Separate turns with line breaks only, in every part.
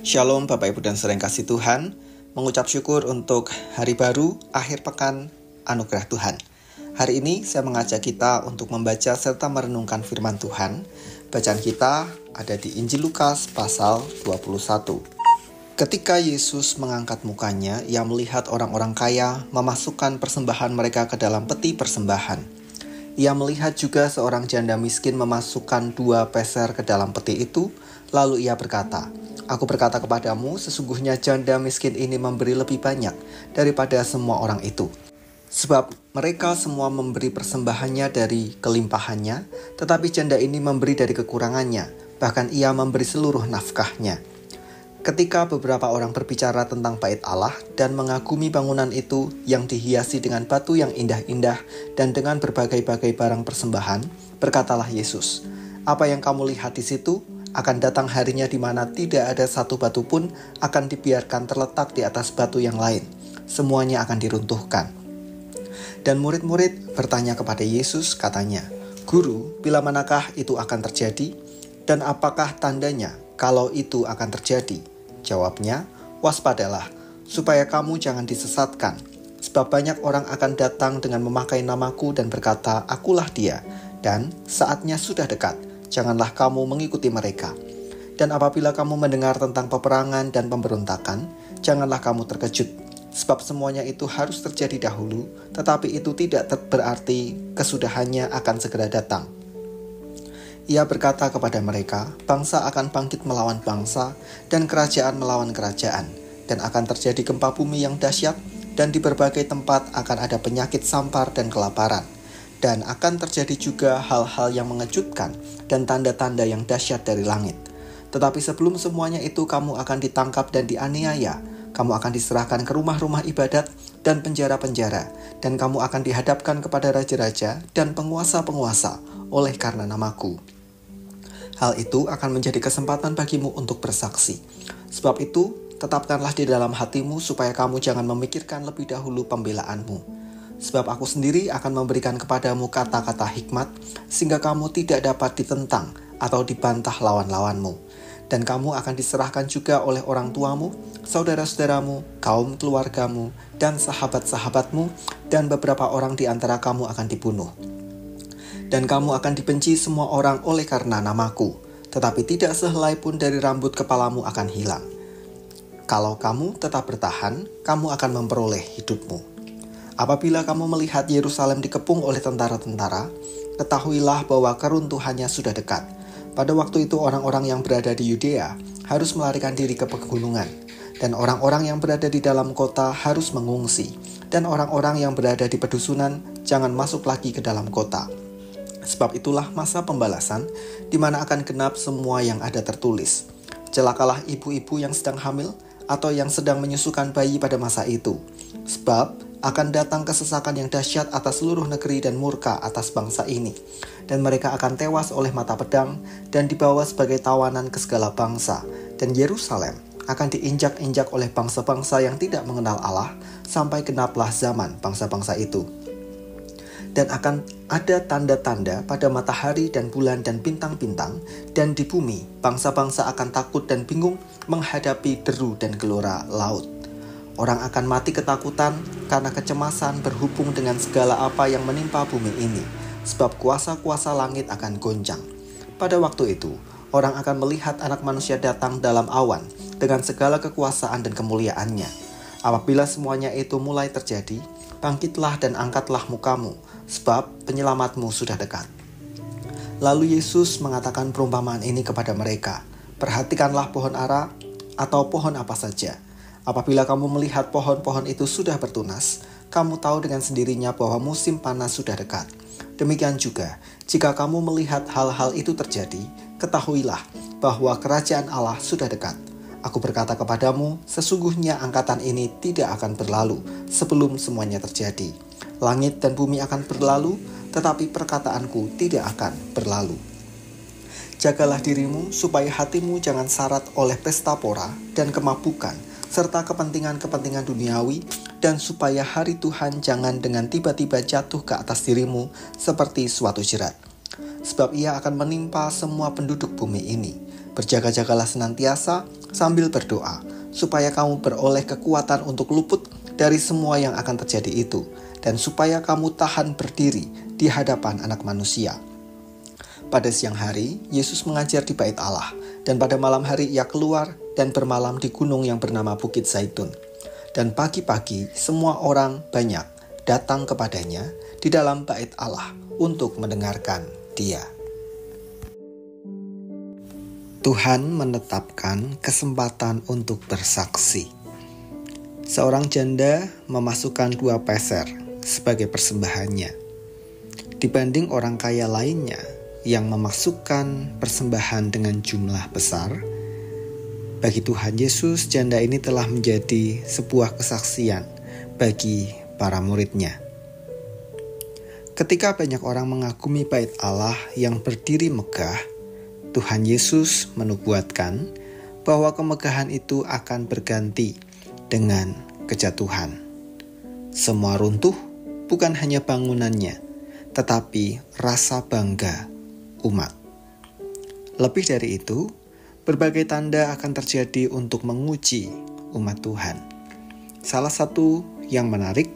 Shalom Bapak Ibu dan saudara yang kasih Tuhan. Mengucap syukur untuk hari baru, akhir pekan, anugerah Tuhan. Hari ini saya mengajak kita untuk membaca serta merenungkan firman Tuhan. Bacaan kita ada di Injil Lukas pasal 21. Ketika Yesus mengangkat mukanya, ia melihat orang-orang kaya memasukkan persembahan mereka ke dalam peti persembahan. Ia melihat juga seorang janda miskin memasukkan 2 peser ke dalam peti itu. Lalu ia berkata, "Aku berkata kepadamu, sesungguhnya janda miskin ini memberi lebih banyak daripada semua orang itu. Sebab mereka semua memberi persembahannya dari kelimpahannya, tetapi janda ini memberi dari kekurangannya, bahkan ia memberi seluruh nafkahnya." Ketika beberapa orang berbicara tentang bait Allah dan mengagumi bangunan itu yang dihiasi dengan batu yang indah-indah dan dengan berbagai-bagai barang persembahan, berkatalah Yesus, "Apa yang kamu lihat di situ? Akan datang harinya di mana tidak ada satu batu pun akan dibiarkan terletak di atas batu yang lain. Semuanya akan diruntuhkan." Dan murid-murid bertanya kepada Yesus, katanya, "Guru, bila manakah itu akan terjadi? Dan apakah tandanya kalau itu akan terjadi?" Jawabnya, "Waspadalah, supaya kamu jangan disesatkan. Sebab banyak orang akan datang dengan memakai namaku dan berkata, 'Akulah dia,' dan saatnya sudah dekat. Janganlah kamu mengikuti mereka. Dan apabila kamu mendengar tentang peperangan dan pemberontakan, janganlah kamu terkejut. Sebab semuanya itu harus terjadi dahulu, tetapi itu tidak berarti kesudahannya akan segera datang." Ia berkata kepada mereka, "Bangsa akan bangkit melawan bangsa, dan kerajaan melawan kerajaan, dan akan terjadi gempa bumi yang dahsyat, dan di berbagai tempat akan ada penyakit sampar dan kelaparan. Dan akan terjadi juga hal-hal yang mengejutkan, dan tanda-tanda yang dahsyat dari langit. Tetapi sebelum semuanya itu kamu akan ditangkap dan dianiaya, kamu akan diserahkan ke rumah-rumah ibadat dan penjara-penjara, dan kamu akan dihadapkan kepada raja-raja dan penguasa-penguasa oleh karena namaku. Hal itu akan menjadi kesempatan bagimu untuk bersaksi. Sebab itu, tetapkanlah di dalam hatimu supaya kamu jangan memikirkan lebih dahulu pembelaanmu. Sebab aku sendiri akan memberikan kepadamu kata-kata hikmat, sehingga kamu tidak dapat ditentang atau dibantah lawan-lawanmu. Dan kamu akan diserahkan juga oleh orang tuamu, saudara-saudaramu, kaum keluargamu, dan sahabat-sahabatmu, dan beberapa orang di antara kamu akan dibunuh. Dan kamu akan dibenci semua orang oleh karena namaku, tetapi tidak sehelai pun dari rambut kepalamu akan hilang. Kalau kamu tetap bertahan, kamu akan memperoleh hidupmu. Apabila kamu melihat Yerusalem dikepung oleh tentara-tentara, ketahuilah bahwa keruntuhannya sudah dekat. Pada waktu itu orang-orang yang berada di Yudea harus melarikan diri ke pegunungan, dan orang-orang yang berada di dalam kota harus mengungsi, dan orang-orang yang berada di pedusunan jangan masuk lagi ke dalam kota. Sebab itulah masa pembalasan, di mana akan genap semua yang ada tertulis. Celakalah ibu-ibu yang sedang hamil, atau yang sedang menyusukan bayi pada masa itu. Sebab akan datang kesesakan yang dahsyat atas seluruh negeri dan murka atas bangsa ini. Dan mereka akan tewas oleh mata pedang, dan dibawa sebagai tawanan ke segala bangsa. Dan Yerusalem akan diinjak-injak oleh bangsa-bangsa yang tidak mengenal Allah, sampai genaplah zaman bangsa-bangsa itu. Dan akan ada tanda-tanda pada matahari dan bulan dan bintang-bintang, dan di bumi bangsa-bangsa akan takut dan bingung menghadapi deru dan gelora laut. Orang akan mati ketakutan karena kecemasan berhubung dengan segala apa yang menimpa bumi ini, sebab kuasa-kuasa langit akan goncang. Pada waktu itu, orang akan melihat Anak Manusia datang dalam awan dengan segala kekuasaan dan kemuliaannya. Apabila semuanya itu mulai terjadi, bangkitlah dan angkatlah mukamu, sebab penyelamatmu sudah dekat. Lalu Yesus mengatakan perumpamaan ini kepada mereka, "Perhatikanlah pohon ara atau pohon apa saja. Apabila kamu melihat pohon-pohon itu sudah bertunas, kamu tahu dengan sendirinya bahwa musim panas sudah dekat. Demikian juga, jika kamu melihat hal-hal itu terjadi, ketahuilah bahwa kerajaan Allah sudah dekat. Aku berkata kepadamu, sesungguhnya angkatan ini tidak akan berlalu sebelum semuanya terjadi. Langit dan bumi akan berlalu, tetapi perkataanku tidak akan berlalu. Jagalah dirimu supaya hatimu jangan syarat oleh pesta pora dan kemabukan, serta kepentingan-kepentingan duniawi, dan supaya hari Tuhan jangan dengan tiba-tiba jatuh ke atas dirimu seperti suatu jerat. Sebab ia akan menimpa semua penduduk bumi ini. Berjaga-jagalah senantiasa sambil berdoa, supaya kamu beroleh kekuatan untuk luput dari semua yang akan terjadi itu, dan supaya kamu tahan berdiri di hadapan Anak Manusia. Pada siang hari, Yesus mengajar di Bait Allah, dan pada malam hari ia keluar dan bermalam di gunung yang bernama Bukit Zaitun. Dan pagi-pagi semua orang banyak datang kepadanya di dalam Bait Allah untuk mendengarkan Dia. Tuhan menetapkan kesempatan untuk bersaksi. Seorang janda memasukkan 2 peser sebagai persembahannya. Dibanding orang kaya lainnya yang memasukkan persembahan dengan jumlah besar, bagi Tuhan Yesus, janda ini telah menjadi sebuah kesaksian bagi para muridnya. Ketika banyak orang mengagumi Bait Allah yang berdiri megah, Tuhan Yesus menubuatkan bahwa kemegahan itu akan berganti dengan kejatuhan. Semua runtuh bukan hanya bangunannya, tetapi rasa bangga umat. Lebih dari itu, berbagai tanda akan terjadi untuk menguji umat Tuhan. Salah satu yang menarik,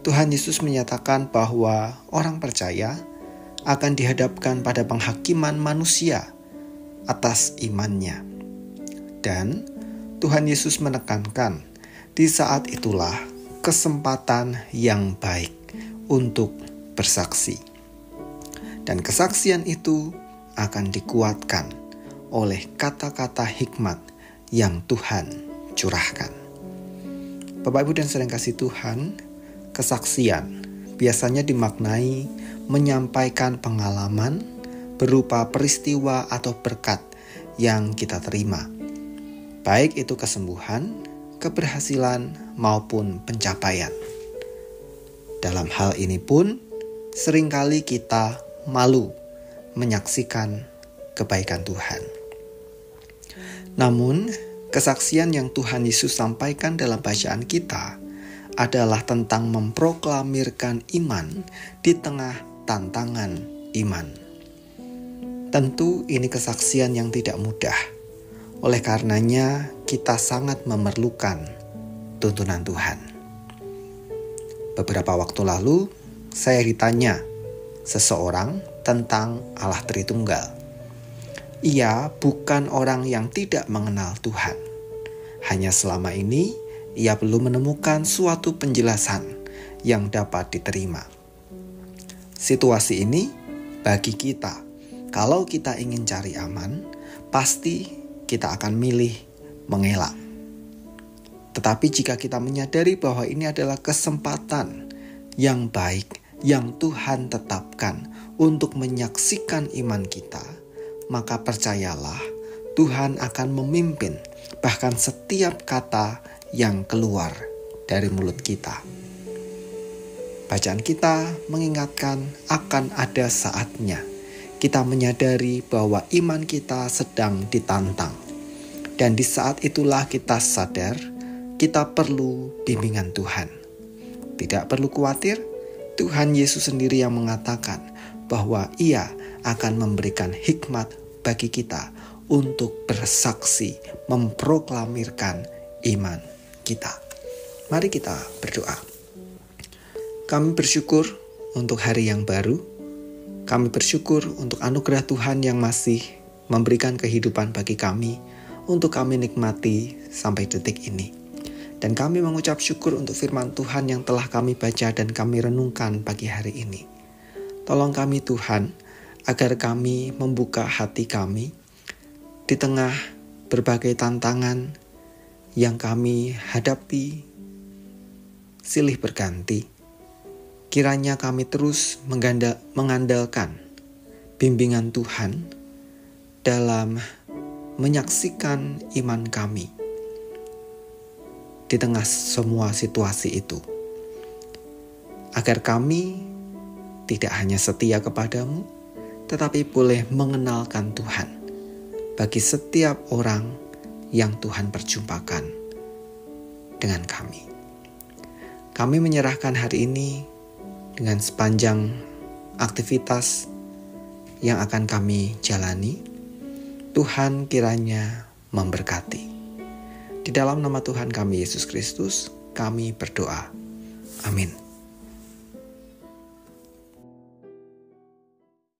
Tuhan Yesus menyatakan bahwa orang percaya akan dihadapkan pada penghakiman manusia atas imannya. Dan Tuhan Yesus menekankan, di saat itulah kesempatan yang baik untuk bersaksi. Dan kesaksian itu akan dikuatkan oleh kata-kata hikmat yang Tuhan curahkan. Bapak, Ibu, dan saudara kasih Tuhan, kesaksian biasanya dimaknai menyampaikan pengalaman berupa peristiwa atau berkat yang kita terima, baik itu kesembuhan, keberhasilan, maupun pencapaian. Dalam hal ini pun, seringkali kita malu menyaksikan kebaikan Tuhan. Namun, kesaksian yang Tuhan Yesus sampaikan dalam bacaan kita adalah tentang memproklamirkan iman di tengah tantangan iman. Tentu ini kesaksian yang tidak mudah. Oleh karenanya, kita sangat memerlukan tuntunan Tuhan. Beberapa waktu lalu, saya ditanya seseorang tentang Allah Tritunggal. Ia bukan orang yang tidak mengenal Tuhan. Hanya selama ini, ia belum menemukan suatu penjelasan yang dapat diterima. Situasi ini bagi kita, kalau kita ingin cari aman, pasti kita akan milih mengelak. Tetapi jika kita menyadari bahwa ini adalah kesempatan yang baik yang Tuhan tetapkan untuk menyaksikan iman kita, maka percayalah Tuhan akan memimpin bahkan setiap kata yang keluar dari mulut kita. Bacaan kita mengingatkan akan ada saatnya kita menyadari bahwa iman kita sedang ditantang. Dan di saat itulah kita sadar kita perlu bimbingan Tuhan. Tidak perlu khawatir, Tuhan Yesus sendiri yang mengatakan bahwa Ia akan memberikan hikmat bagi kita untuk bersaksi, memproklamirkan iman kita. Mari kita berdoa. Kami bersyukur untuk hari yang baru. Kami bersyukur untuk anugerah Tuhan yang masih memberikan kehidupan bagi kami untuk kami nikmati sampai detik ini. Dan kami mengucap syukur untuk firman Tuhan yang telah kami baca dan kami renungkan pagi hari ini. Tolong kami Tuhan, agar kami membuka hati kami di tengah berbagai tantangan yang kami hadapi silih berganti. Kiranya kami terus mengandalkan bimbingan Tuhan dalam menyaksikan iman kami di tengah semua situasi itu. Agar kami tidak hanya setia kepadamu, tetapi boleh mengenalkan Tuhan bagi setiap orang yang Tuhan perjumpakan dengan kami. Kami menyerahkan hari ini dengan sepanjang aktivitas yang akan kami jalani. Tuhan kiranya memberkati. Di dalam nama Tuhan kami Yesus Kristus, kami berdoa. Amin.